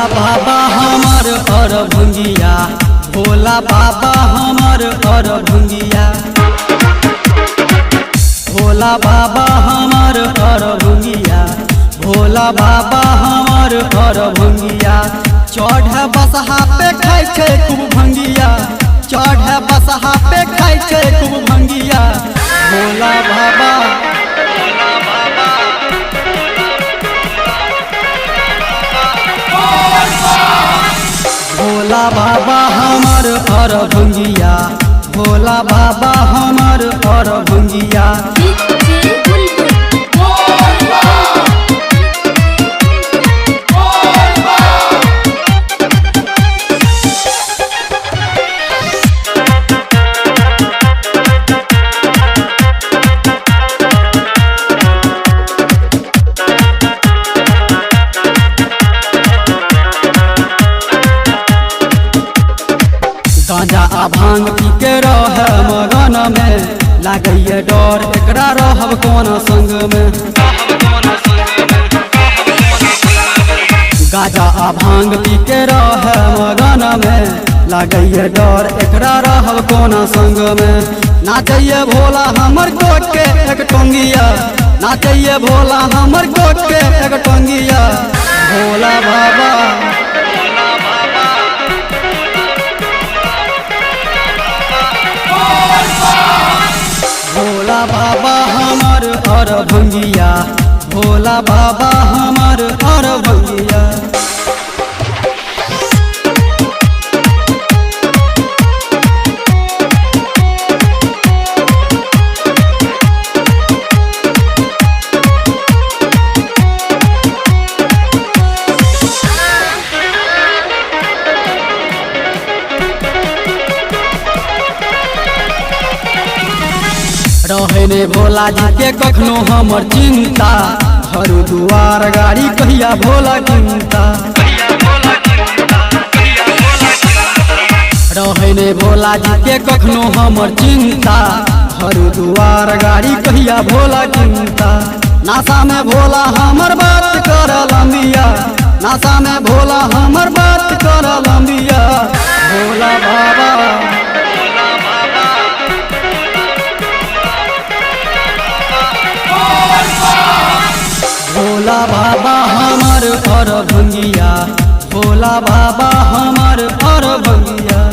बाबा हमर और भंगिया, भोला बाबा हमर और भंगिया, भोला बाबा हमर और भंगिया, भोला बाबा हमर और भंगिया। चढ़ बसहा पे खाइ छै खूब भंगिया, चढ़ बसहा पे खाइ छै खूब भंगिया। भोला बाबा भोला बाबा हमर और भंगिया, भोला बाबा हमर और भंगिया। गांजा आ भांग पी के रह मगन में, लागैए डर एकरा रहब कोन संग में। गांजा आ भांग पी के रह मगन में, लागैए डर एकरा रहब कोन संग में। नाचैए भोला हमर कोट के एक टोंगिया, नाचैए भोला हमर कोट के एक टोंगिया। भोला बाबा भोला बाबा हमर और भंगिया, भोला बाबा हमर और भंगिया। रहे ने भोला जी के कखनो हमर चिंता, हर दुआर गाड़ी कहिया भोला चिंता। रहे ने भोला जी के कखनो हमर चिंता, हर दुआर गाड़ी कहिया भोला चिंता। नासा में भोला हमर बात कर लंबिया, नासा में भोला हमर बात कर लंबिया। भोला बाबा भोला बाबा हमर और भंगिया, भोला बाबा हमर और भंगिया।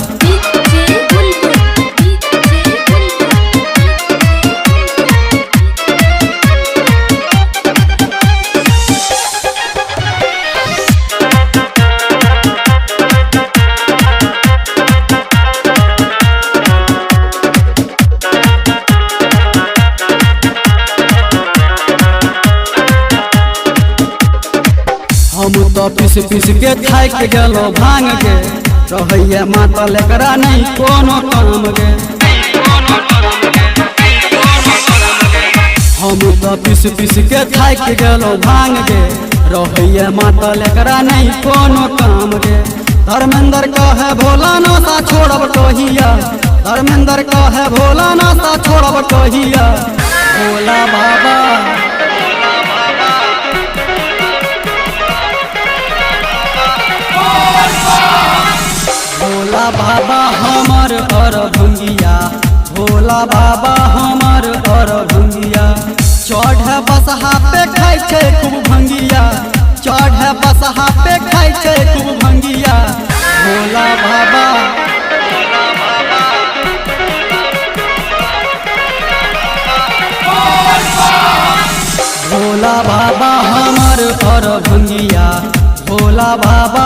हम तो पीस पीस के थाक गेलो भांग के, रहैया मातल एकरा नहीं कोनो काम के। हम तो पीस पीस के थाक गेलो भांग के, रहैया मातल एकरा नहीं कोनो काम के। धर्मेंद्र कहे भोला नासा छोड़ब कहिया, धर्मेंद्र कहे भोला नासा छोड़ब कहिया। भोला बाबा भोला बाबा हमर और भंगिया, भोला बाबा हमर और भंगिया। चढ़ बसहा पे खाइ छै खूब भंगिया, चढ़ बसहा पे खाइ छै खूब भंगिया। भोला बाबा भोला बाबा हमर और भंगिया, भोला बाबा